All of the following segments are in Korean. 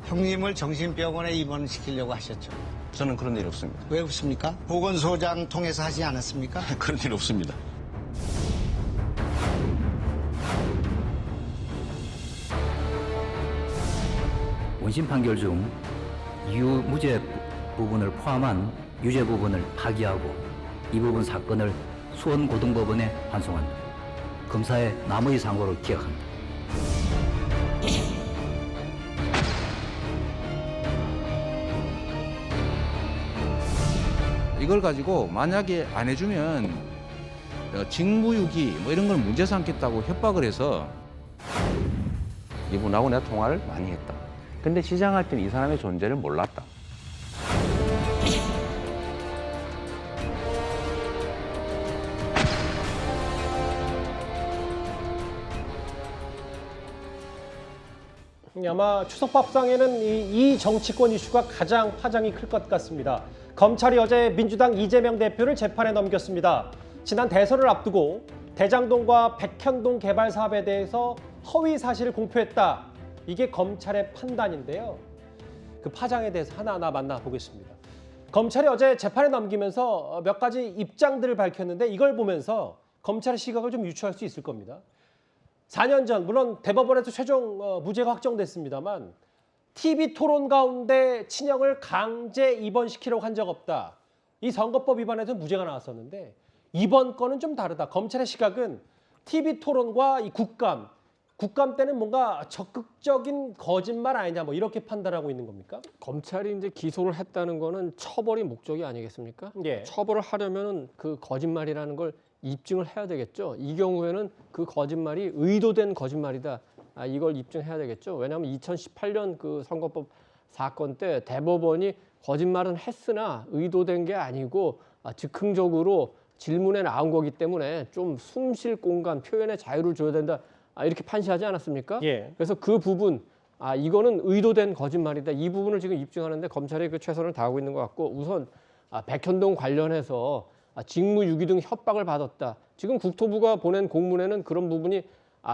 형님을 정신병원에 입원시키려고 하셨죠. 저는 그런 일 없습니다. 왜 없습니까? 보건소장 통해서 하지 않았습니까? 그런 일 없습니다. 원심 판결 중 이유 무죄 부분을 포함한 유죄 부분을 파기하고 이 부분 사건을 수원고등법원에 환송한다. 검사의 남의 상고를 기각한다. 이걸 가지고 만약에 안 해주면 직무유기 뭐 이런 걸 문제 삼겠다고 협박을 해서 이분하고 내가 통화를 많이 했다. 근데 시장할 때는 이 사람의 존재를 몰랐다. 아마 추석 밥상에는 이 정치권 이슈가 가장 파장이 클 것 같습니다. 검찰이 어제 민주당 이재명 대표를 재판에 넘겼습니다. 지난 대선을 앞두고 대장동과 백현동 개발 사업에 대해서 허위 사실을 공표했다. 이게 검찰의 판단인데요. 그 파장에 대해서 하나하나 만나보겠습니다. 검찰이 어제 재판에 넘기면서 몇 가지 입장들을 밝혔는데 이걸 보면서 검찰의 시각을 좀 유추할 수 있을 겁니다. 4년 전 물론 대법원에서 최종 무죄가 확정됐습니다만 TV 토론 가운데 친형을 강제 입원시키려고 한 적 없다. 이 선거법 위반에서 무죄가 나왔었는데 이번 건은 좀 다르다. 검찰의 시각은 TV 토론과 이 국감 때는 뭔가 적극적인 거짓말 아니냐 뭐 이렇게 판단하고 있는 겁니까? 검찰이 이제 기소를 했다는 거는 처벌이 목적이 아니겠습니까? 예. 처벌을 하려면 그 거짓말이라는 걸 입증을 해야 되겠죠. 이 경우에는 그 거짓말이 의도된 거짓말이다. 이걸 입증해야 되겠죠. 왜냐하면 2018년 그 선거법 사건 때 대법원이 거짓말은 했으나 의도된 게 아니고 즉흥적으로 질문에 나온 거기 때문에 좀 숨 쉴 공간, 표현의 자유를 줘야 된다. 이렇게 판시하지 않았습니까? 예. 그래서 그 부분, 이거는 의도된 거짓말이다. 이 부분을 지금 입증하는데 검찰이 그 최선을 다하고 있는 것 같고 우선 백현동 관련해서 직무유기 등 협박을 받았다. 지금 국토부가 보낸 공문에는 그런 부분이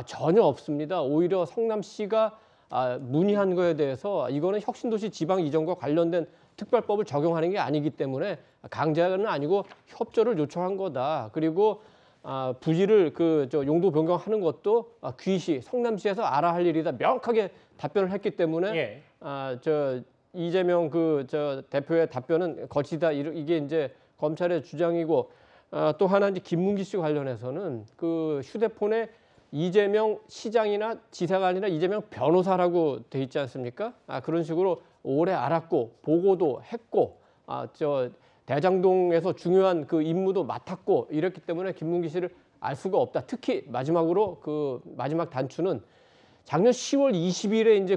전혀 없습니다. 오히려 성남시가 문의한 거에 대해서 이거는 혁신도시 지방 이전과 관련된 특별법을 적용하는 게 아니기 때문에 강제는 아니고 협조를 요청한 거다. 그리고 부지를 용도 변경하는 것도 귀시 성남시에서 알아 할 일이다. 명확하게 답변을 했기 때문에 예. 이재명 대표의 답변은 거짓이다. 이게 이제 검찰의 주장이고 또 하나 이제 김문기 씨 관련해서는 그 휴대폰에 이재명 시장이나 지사가 아니라 이재명 변호사라고 돼 있지 않습니까? 그런 식으로 오래 알았고 보고도 했고 대장동에서 중요한 그 임무도 맡았고 이랬기 때문에 김문기 씨를 알 수가 없다. 특히 마지막으로 그 마지막 단추는 작년 10월 20일에 이제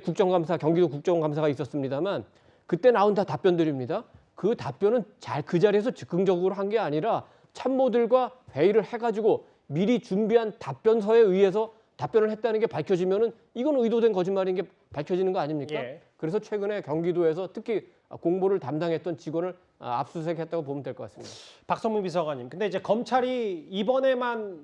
경기도 국정감사가 있었습니다만 그때 나온 다 답변들입니다. 그 답변은 그 자리에서 즉흥적으로 한 게 아니라 참모들과 회의를 해가지고 미리 준비한 답변서에 의해서 답변을 했다는 게 밝혀지면은 이건 의도된 거짓말인 게 밝혀지는 거 아닙니까? 예. 그래서 최근에 경기도에서 특히 공보를 담당했던 직원을 압수수색했다고 보면 될 것 같습니다. 박성민 비서관님. 근데 이제 검찰이 이번에만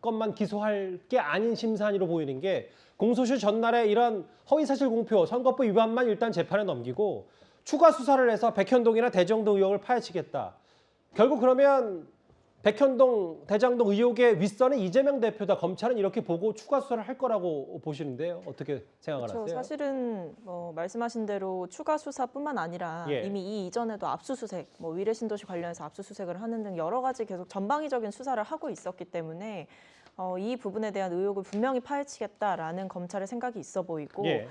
것만 기소할 게 아닌 심산으로 보이는 게 공소시효 전날에 이런 허위사실 공표, 선거법 위반만 일단 재판에 넘기고 추가 수사를 해서 백현동이나 대장동 의혹을 파헤치겠다. 결국 그러면 백현동, 대장동 의혹의 윗선은 이재명 대표다. 검찰은 이렇게 보고 추가 수사를 할 거라고 보시는데요. 어떻게 생각하세요? 그렇죠. 사실은 말씀하신 대로 추가 수사뿐만 아니라 예. 이미 이 이전에도 압수수색, 위례신도시 관련해서 압수수색을 하는 등 여러 가지 계속 전방위적인 수사를 하고 있었기 때문에 이 부분에 대한 의혹을 분명히 파헤치겠다라는 검찰의 생각이 있어 보이고 예.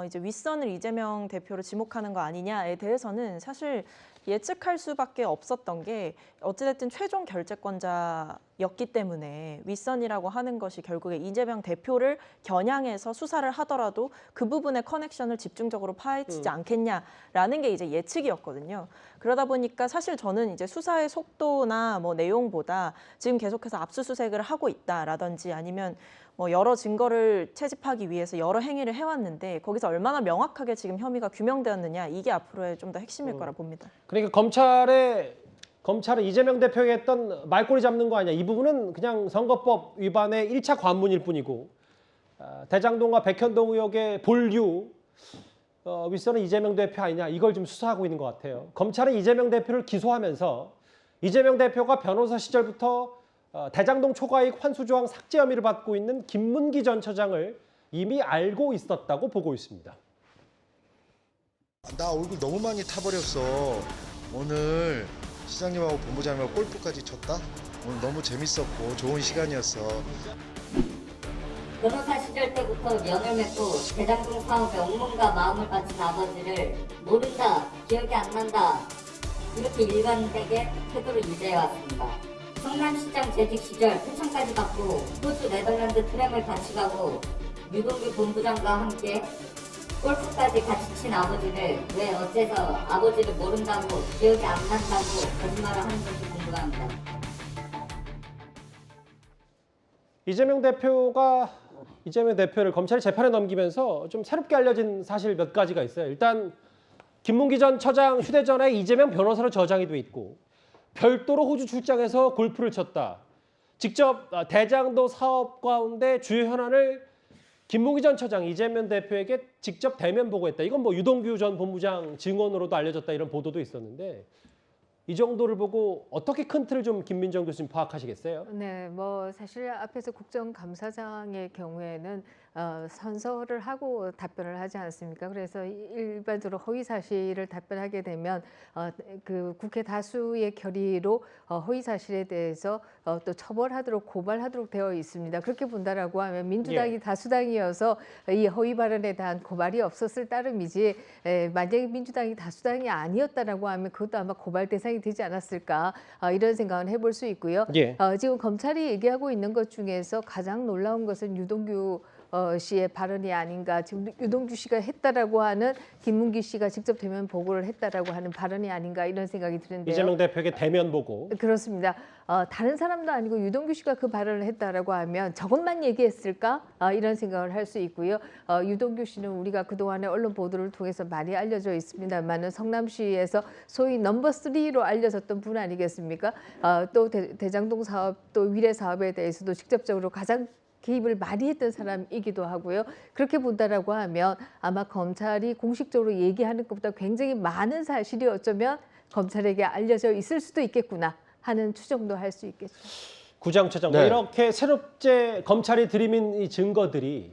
이제 윗선을 이재명 대표를 지목하는 거 아니냐에 대해서는 사실 예측할 수밖에 없었던 게 어찌됐든 최종 결재권자였기 때문에 윗선이라고 하는 것이 결국에 이재명 대표를 겨냥해서 수사를 하더라도 그 부분의 커넥션을 집중적으로 파헤치지 않겠냐라는 게 이제 예측이었거든요. 그러다 보니까 사실 저는 이제 수사의 속도나 내용보다 지금 계속해서 압수수색을 하고 있다라든지 아니면 여러 증거를 채집하기 위해서 여러 행위를 해왔는데 거기서 얼마나 명확하게 지금 혐의가 규명되었느냐 이게 앞으로의 좀 더 핵심일 거라 봅니다. 그러니까 검찰은 이재명 대표에게 했던 말꼬리 잡는 거 아니냐. 이 부분은 그냥 선거법 위반의 1차 관문일 뿐이고 대장동과 백현동 의혹의 본류 윗선은 이재명 대표 아니냐 이걸 좀 수사하고 있는 것 같아요. 검찰은 이재명 대표를 기소하면서 이재명 대표가 변호사 시절부터 대장동 초과이익 환수 조항 삭제 혐의를 받고 있는 김문기 전 처장을 이미 알고 있었다고 보고 있습니다. 나 얼굴 너무 많이 타버렸어. 오늘 시장님하고 본부장님하고 골프까지 쳤다? 오늘 너무 재밌었고 좋은 시간이었어. 변호사 시절 때부터 면을 맺고 대장동 사업에 온몸과 마음을 바친 아버지를 모른다, 기억이 안 난다 이렇게 일관되게 태도를 유지해왔습니다. 성남시장 재직 시절 표창까지 받고 호주 네덜란드 트램을 같이 가고 유동규 본부장과 함께 골프까지 같이 친 아버지를 왜 어째서 아버지를 모른다고 기억이 안 난다고 거짓말을 하는 건지 궁금합니다. 이재명 대표를 검찰이 재판에 넘기면서 좀 새롭게 알려진 사실 몇 가지가 있어요. 일단 김문기 전 처장 휴대전화에 이재명 변호사로 저장이 돼 있고 별도로 호주 출장해서 골프를 쳤다. 직접 대장동 사업 가운데 주요 현안을 김문기 전 처장 이재명 대표에게 직접 대면 보고했다. 이건 뭐 유동규 전 본부장 증언으로도 알려졌다 이런 보도도 있었는데 이 정도를 보고 어떻게 큰 틀을 좀 김민정 교수님 파악하시겠어요? 네, 뭐 사실 앞에서 국정감사장의 경우에는 선서를 하고 답변을 하지 않습니까? 그래서 일반적으로 허위 사실을 답변하게 되면 그 국회 다수의 결의로 허위 사실에 대해서 또 처벌하도록 고발하도록 되어 있습니다. 그렇게 본다라고 하면 민주당이 다수당이어서 이 허위 발언에 대한 고발이 없었을 따름이지 만약에 민주당이 다수당이 아니었다라고 하면 그것도 아마 고발 대상이 되지 않았을까 이런 생각은 해볼 수 있고요. 지금 검찰이 얘기하고 있는 것 중에서 가장 놀라운 것은 유동규 씨의 발언이 아닌가. 지금 유동규 씨가 했다라고 하는 김문기 씨가 직접 대면 보고를 했다라고 하는 발언이 아닌가 이런 생각이 드는데요. 이재명 대표에게 대면 보고. 그렇습니다. 다른 사람도 아니고 유동규 씨가 그 발언을 했다라고 하면 저것만 얘기했을까? 이런 생각을 할 수 있고요. 유동규 씨는 우리가 그동안의 언론 보도를 통해서 많이 알려져 있습니다만은 성남시에서 소위 넘버 3로 알려졌던 분 아니겠습니까? 또 대장동 사업 또 위례 사업에 대해서도 직접적으로 가장 개입을 많이 했던 사람이기도 하고요. 그렇게 본다라고 하면 아마 검찰이 공식적으로 얘기하는 것보다 굉장히 많은 사실이 어쩌면 검찰에게 알려져 있을 수도 있겠구나 하는 추정도 할 수 있겠죠. 구장처장, 네. 이렇게 새롭게 검찰이 들이민 이 증거들이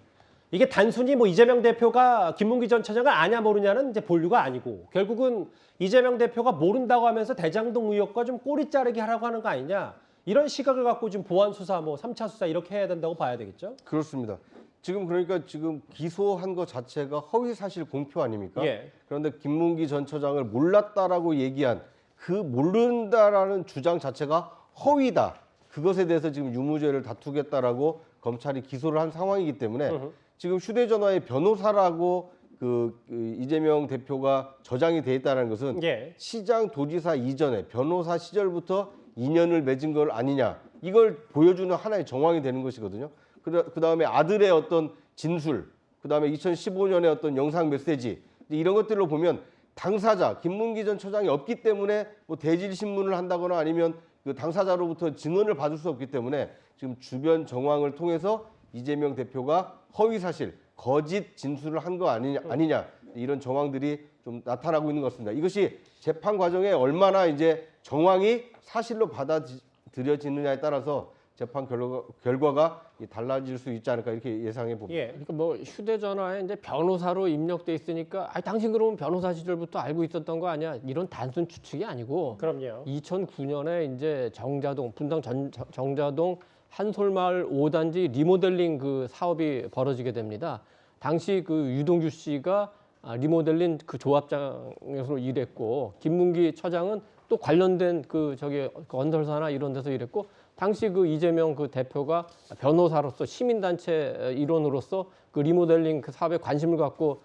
이게 단순히 뭐 이재명 대표가 김문기 전 처장을 아냐 모르냐는 이제 본류가 아니고 결국은 이재명 대표가 모른다고 하면서 대장동 의혹과 좀 꼬리 자르기 하라고 하는 거 아니냐. 이런 시각을 갖고 지금 보안 수사, 뭐 3차 수사 이렇게 해야 된다고 봐야 되겠죠? 그렇습니다. 지금 그러니까 지금 기소한 것 자체가 허위 사실 공표 아닙니까? 그런데 김문기 전 처장을 몰랐다라고 얘기한 그 모른다라는 주장 자체가 허위다. 그것에 대해서 지금 유무죄를 다투겠다라고 검찰이 기소를 한 상황이기 때문에 지금 휴대전화의 변호사라고 그 이재명 대표가 저장이 돼 있다는 것은 시장 도지사 이전에 변호사 시절부터 인연을 맺은 걸 아니냐 이걸 보여주는 하나의 정황이 되는 것이거든요. 그다음에 아들의 어떤 진술, 그다음에 2015년에 어떤 영상 메시지 이런 것들로 보면 당사자 김문기 전 처장이 없기 때문에 뭐 대질 신문을 한다거나 아니면 그 당사자로부터 증언을 받을 수 없기 때문에 지금 주변 정황을 통해서 이재명 대표가 허위 사실, 거짓 진술을 한 거 아니냐 이런 정황들이 좀 나타나고 있는 것 같습니다. 이것이 재판 과정에 얼마나 이제 정황이 사실로 받아들여지느냐에 따라서 재판 결과가 달라질 수 있지 않을까 이렇게 예상해 봅니다. 그러니까 뭐 휴대전화에 이제 변호사로 입력돼 있으니까 당신 그러면 변호사 시절부터 알고 있었던 거 아니야? 이런 단순 추측이 아니고. 그럼요. 2009년에 이제 정자동 분당 정자동 한솔마을 5단지 리모델링 그 사업이 벌어지게 됩니다. 당시 그 유동규 씨가 리모델링 그 조합장으로 일했고 김문기 처장은 또 관련된 그 건설사나 이런 데서 일했고 당시 그 이재명 그 대표가 변호사로서 시민단체 일원으로서 그 리모델링 그 사업에 관심을 갖고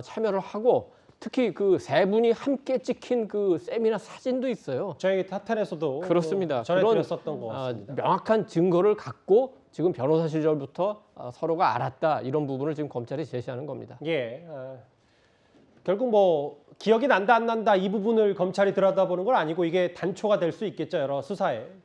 참여를 하고 특히 그 세 분이 함께 찍힌 그 세미나 사진도 있어요. 저희 타텔에서도 그렇습니다. 전해드렸었던 것 같습니다. 명확한 증거를 갖고 지금 변호사 시절부터 서로가 알았다 이런 부분을 지금 검찰이 제시하는 겁니다. 결국 뭐 기억이 난다 안 난다 이 부분을 검찰이 들여다보는 건 아니고 이게 단초가 될 수 있겠죠. 여러 수사에.